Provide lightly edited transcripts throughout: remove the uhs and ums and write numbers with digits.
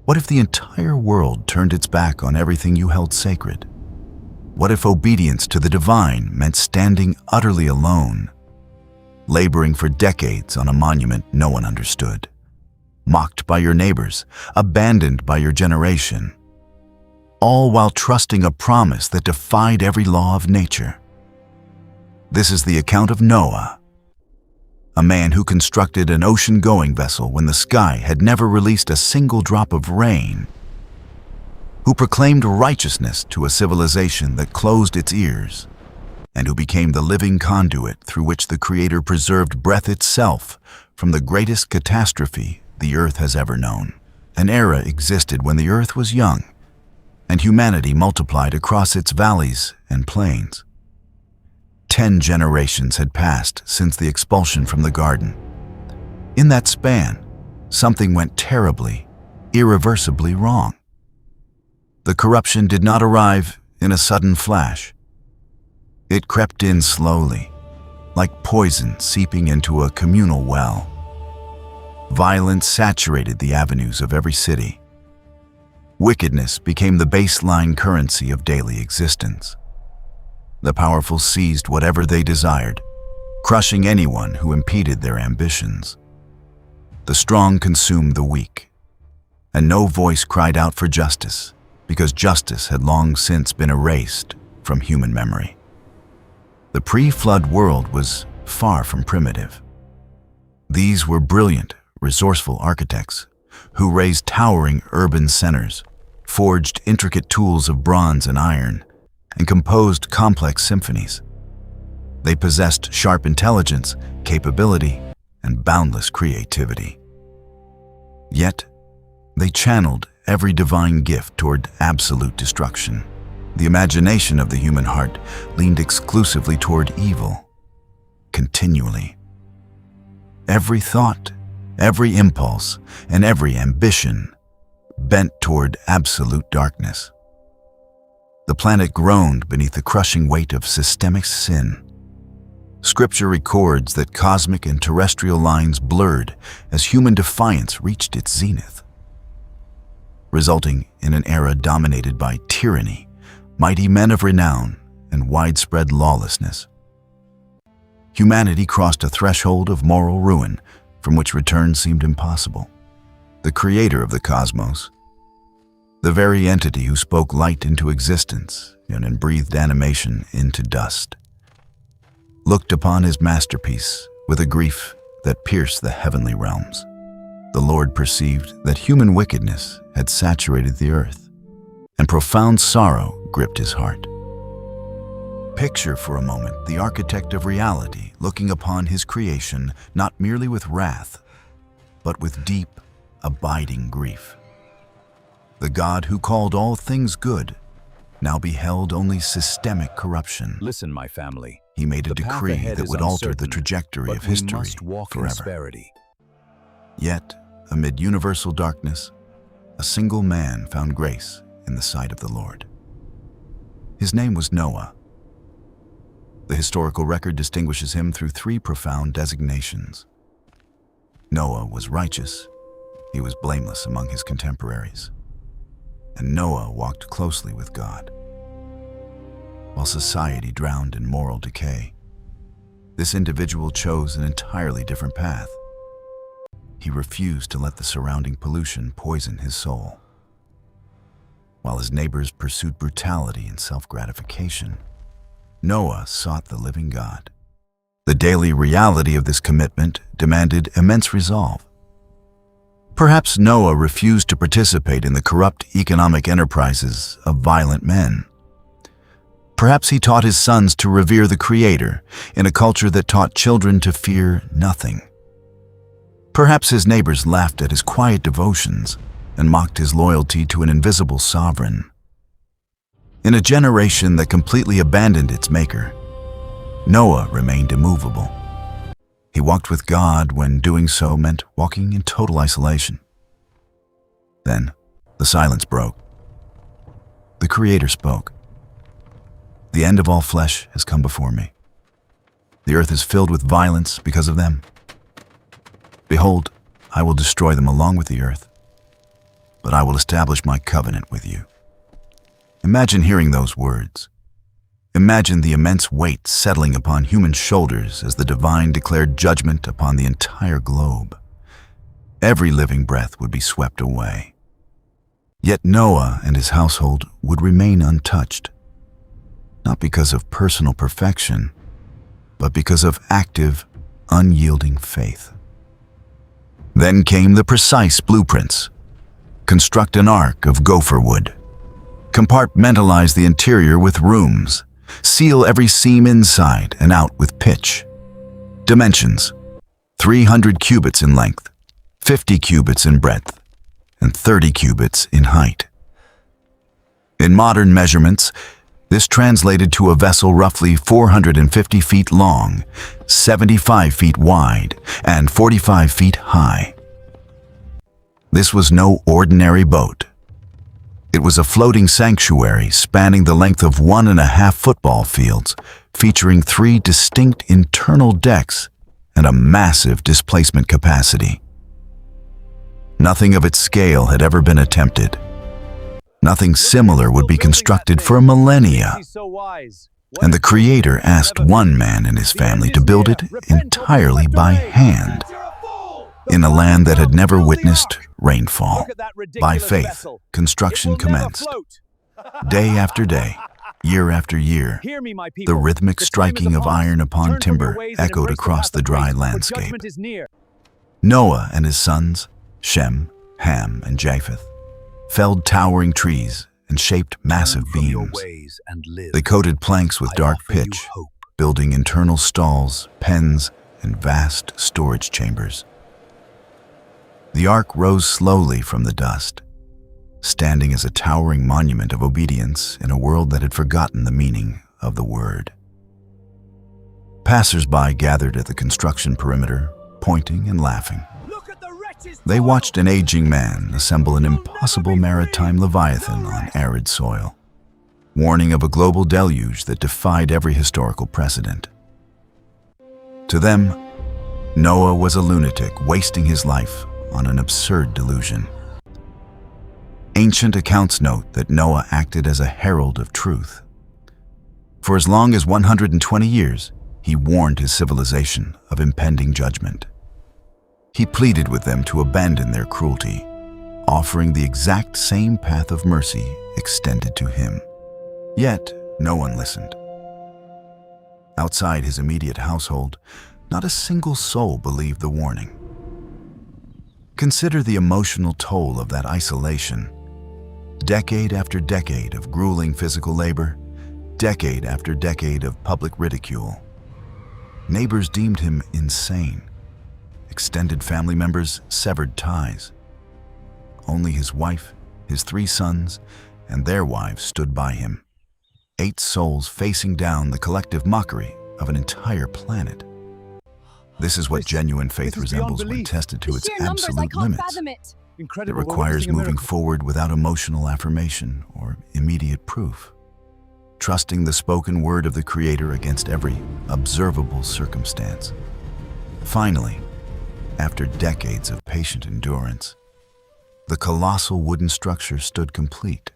What if the entire world turned its back on everything you held sacred? What if obedience to the divine meant standing utterly alone, laboring for decades on a monument no one understood, mocked by your neighbors, abandoned by your generation, all while trusting a promise that defied every law of nature? This is the account of Noah, a man who constructed an ocean-going vessel when the sky had never released a single drop of rain, who proclaimed righteousness to a civilization that closed its ears, and who became the living conduit through which the Creator preserved breath itself from the greatest catastrophe the earth has ever known. An era existed when the earth was young, and humanity multiplied across its valleys and plains. 10 generations had passed since the expulsion from the garden. In that span, something went terribly, irreversibly wrong. The corruption did not arrive in a sudden flash. It crept in slowly, like poison seeping into a communal well. Violence saturated the avenues of every city. Wickedness became the baseline currency of daily existence. The powerful seized whatever they desired, crushing anyone who impeded their ambitions. The strong consumed the weak, and no voice cried out for justice, because justice had long since been erased from human memory. The pre-flood world was far from primitive. These were brilliant, resourceful architects who raised towering urban centers, forged intricate tools of bronze and iron, and composed complex symphonies. They possessed sharp intelligence, capability, and boundless creativity. Yet, they channeled every divine gift toward absolute destruction. The imagination of the human heart leaned exclusively toward evil, continually. Every thought, every impulse, and every ambition bent toward absolute darkness. The planet groaned beneath the crushing weight of systemic sin. Scripture records that cosmic and terrestrial lines blurred as human defiance reached its zenith, resulting in an era dominated by tyranny, mighty men of renown, and widespread lawlessness. Humanity crossed a threshold of moral ruin from which return seemed impossible. The creator of the cosmos, the very entity who spoke light into existence and breathed animation into dust, looked upon his masterpiece with a grief that pierced the heavenly realms. The Lord perceived that human wickedness had saturated the earth, and profound sorrow gripped his heart. Picture for a moment the architect of reality looking upon his creation not merely with wrath, but with deep, abiding grief. The God who called all things good now beheld only systemic corruption. Listen, my family. He made a decree that would alter the trajectory of history forever. Yet, amid universal darkness, a single man found grace in the sight of the Lord. His name was Noah. The historical record distinguishes him through 3 profound designations. Noah was righteous. He was blameless among his contemporaries. And Noah walked closely with God. While society drowned in moral decay, this individual chose an entirely different path. He refused to let the surrounding pollution poison his soul. While his neighbors pursued brutality and self-gratification, Noah sought the living God. The daily reality of this commitment demanded immense resolve. Perhaps Noah refused to participate in the corrupt economic enterprises of violent men. Perhaps he taught his sons to revere the Creator in a culture that taught children to fear nothing. Perhaps his neighbors laughed at his quiet devotions and mocked his loyalty to an invisible sovereign. In a generation that completely abandoned its maker, Noah remained immovable. He walked with God when doing so meant walking in total isolation. Then, the silence broke. The Creator spoke. The end of all flesh has come before me. The earth is filled with violence because of them. Behold, I will destroy them along with the earth. but I will establish my covenant with you." Imagine hearing those words. Imagine the immense weight settling upon human shoulders as the divine declared judgment upon the entire globe. Every living breath would be swept away. Yet Noah and his household would remain untouched, not because of personal perfection, but because of active, unyielding faith. Then came the precise blueprints. Construct an ark of gopher wood. Compartmentalize the interior with rooms. Seal every seam inside and out with pitch. Dimensions: 300 cubits in length, 50 cubits in breadth, and 30 cubits in height. In modern measurements, this translated to a vessel roughly 450 feet long, 75 feet wide, and 45 feet high. This was no ordinary boat. It was a floating sanctuary spanning the length of 1.5 football fields, featuring 3 distinct internal decks and a massive displacement capacity. Nothing of its scale had ever been attempted. Nothing similar would be constructed for millennia. And the Creator asked one man and his family to build it entirely by hand, in a land that had never witnessed rainfall. By faith, construction commenced. Day after day, year after year, the rhythmic striking of iron upon timber echoed across the dry landscape. Noah and his sons, Shem, Ham, and Japheth, felled towering trees and shaped massive beams. They coated planks with dark pitch, building internal stalls, pens, and vast storage chambers. The ark rose slowly from the dust, standing as a towering monument of obedience in a world that had forgotten the meaning of the word. Passers-by gathered at the construction perimeter, pointing and laughing. They watched an aging man assemble an impossible maritime leviathan on arid soil, warning of a global deluge that defied every historical precedent. To them, Noah was a lunatic wasting his life on an absurd delusion. Ancient accounts note that Noah acted as a herald of truth. For as long as 120 years, he warned his civilization of impending judgment. He pleaded with them to abandon their cruelty, offering the exact same path of mercy extended to him. Yet, no one listened. Outside his immediate household, not a single soul believed the warning. Consider the emotional toll of that isolation. Decade after decade of grueling physical labor, decade after decade of public ridicule. Neighbors deemed him insane. Extended family members severed ties. Only his wife, his 3 sons, and their wives stood by him. 8 souls facing down the collective mockery of an entire planet. This is what genuine faith resembles when tested to its absolute limits. It requires moving forward without emotional affirmation or immediate proof, trusting the spoken word of the Creator against every observable circumstance. Finally, after decades of patient endurance, the colossal wooden structure stood complete.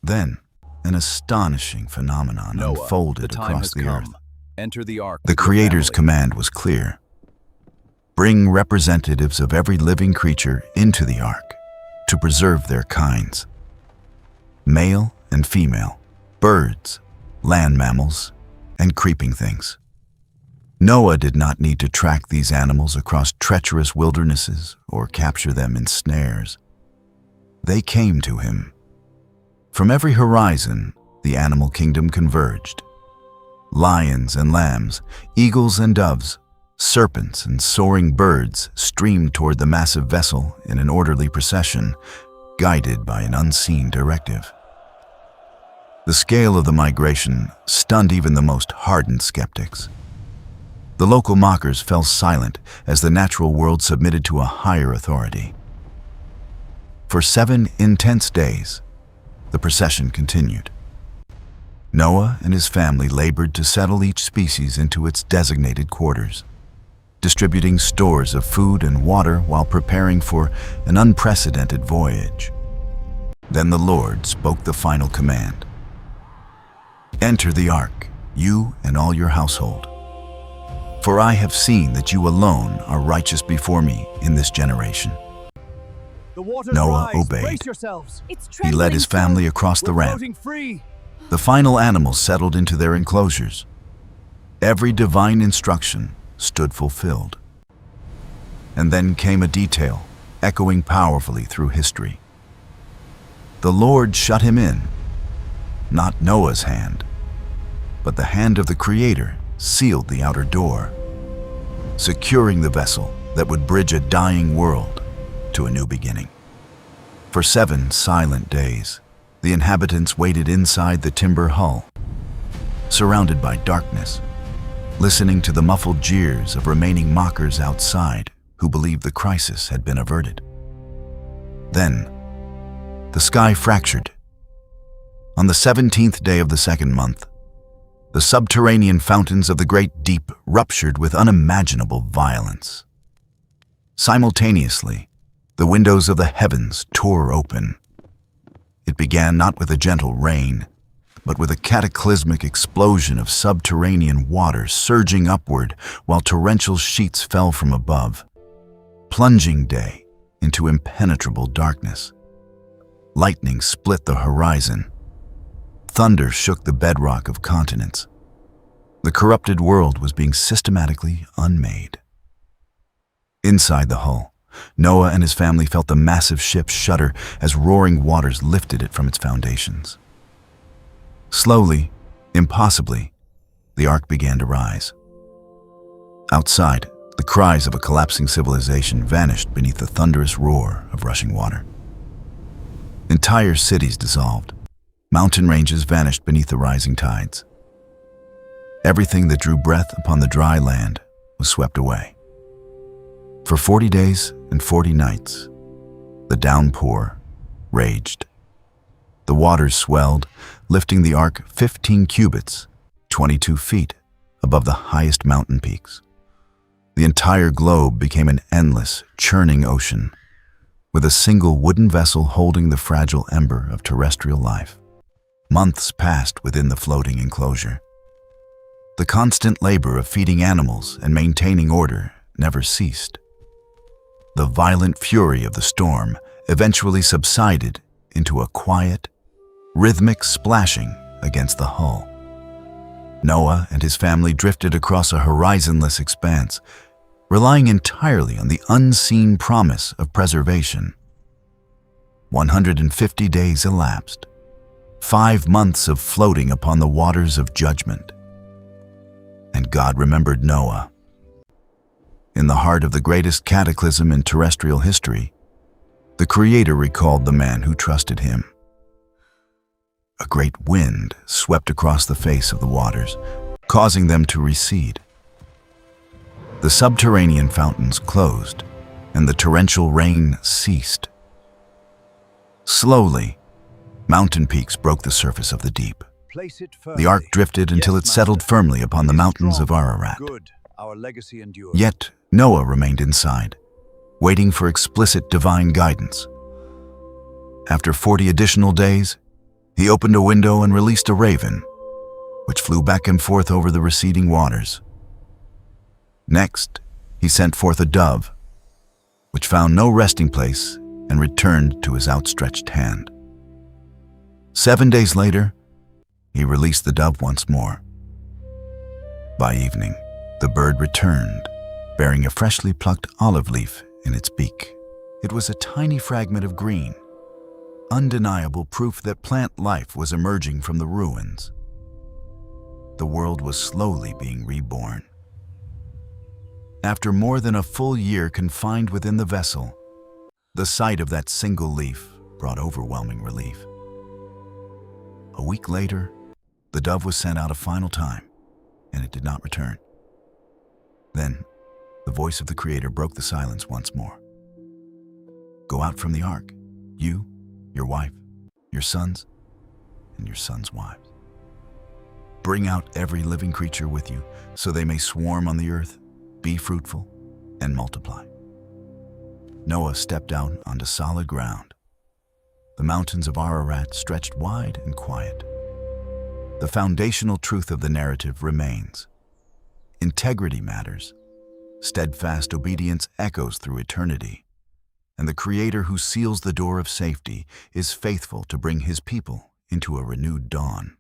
Then, an astonishing phenomenon unfolded across the earth. Enter the ark. The Creator's command was clear. Bring representatives of every living creature into the ark to preserve their kinds. Male and female, birds, land mammals, and creeping things. Noah did not need to track these animals across treacherous wildernesses or capture them in snares. They came to him. From every horizon, the animal kingdom converged. Lions and lambs, eagles and doves, serpents and soaring birds streamed toward the massive vessel in an orderly procession, guided by an unseen directive. The scale of the migration stunned even the most hardened skeptics. The local mockers fell silent as the natural world submitted to a higher authority. For 7 intense days, the procession continued. Noah and his family labored to settle each species into its designated quarters. distributing stores of food and water while preparing for an unprecedented voyage. Then the Lord spoke the final command. "Enter the ark, you and all your household. For I have seen that you alone are righteous before me in this generation." Noah obeyed. He led his family across the ramp. The final animals settled into their enclosures. Every divine instruction stood fulfilled. And then came a detail, echoing powerfully through history. The Lord shut him in. Not Noah's hand, but the hand of the Creator sealed the outer door, securing the vessel that would bridge a dying world to a new beginning. For 7 silent days, the inhabitants waited inside the timber hull, surrounded by darkness, listening to the muffled jeers of remaining mockers outside who believed the crisis had been averted. Then, the sky fractured. On the 17th day of the 2nd month, the subterranean fountains of the great deep ruptured with unimaginable violence. Simultaneously, the windows of the heavens tore open. It began not with a gentle rain, but with a cataclysmic explosion of subterranean water surging upward while torrential sheets fell from above, plunging day into impenetrable darkness. Lightning split the horizon. Thunder shook the bedrock of continents. The corrupted world was being systematically unmade. Inside the hull, Noah and his family felt the massive ship shudder as roaring waters lifted it from its foundations. Slowly, impossibly, the ark began to rise. Outside, the cries of a collapsing civilization vanished beneath the thunderous roar of rushing water. Entire cities dissolved. Mountain ranges vanished beneath the rising tides. Everything that drew breath upon the dry land was swept away. For 40 days and 40 nights, the downpour raged. The waters swelled, lifting the ark 15 cubits, 22 feet, above the highest mountain peaks. The entire globe became an endless, churning ocean, with a single wooden vessel holding the fragile ember of terrestrial life. Months passed within the floating enclosure. The constant labor of feeding animals and maintaining order never ceased. The violent fury of the storm eventually subsided into a quiet, rhythmic splashing against the hull. Noah and his family drifted across a horizonless expanse, relying entirely on the unseen promise of preservation. 150 days elapsed, 5 months of floating upon the waters of judgment. And God remembered Noah. In the heart of the greatest cataclysm in terrestrial history, the Creator recalled the man who trusted him. A great wind swept across the face of the waters, causing them to recede. The subterranean fountains closed, and the torrential rain ceased. Slowly, mountain peaks broke the surface of the deep. The ark drifted until it settled firmly upon the mountains of Ararat. Yet Noah remained inside, waiting for explicit divine guidance. After 40 additional days, he opened a window and released a raven, which flew back and forth over the receding waters. Next, he sent forth a dove, which found no resting place and returned to his outstretched hand. 7 days later, he released the dove once more. By evening, the bird returned, bearing a freshly plucked olive leaf in its beak. It was a tiny fragment of green, undeniable proof that plant life was emerging from the ruins. The world was slowly being reborn. After more than a full year confined within the vessel, the sight of that single leaf brought overwhelming relief. A week later, the dove was sent out a final time, and it did not return. Then, the voice of the Creator broke the silence once more. Go out from the ark, you, your wife, your sons, and your sons' wives. Bring out every living creature with you, so they may swarm on the earth, be fruitful, and multiply. Noah stepped out onto solid ground. The mountains of Ararat stretched wide and quiet. The foundational truth of the narrative remains. Integrity matters. Steadfast obedience echoes through eternity. And the Creator who seals the door of safety is faithful to bring His people into a renewed dawn.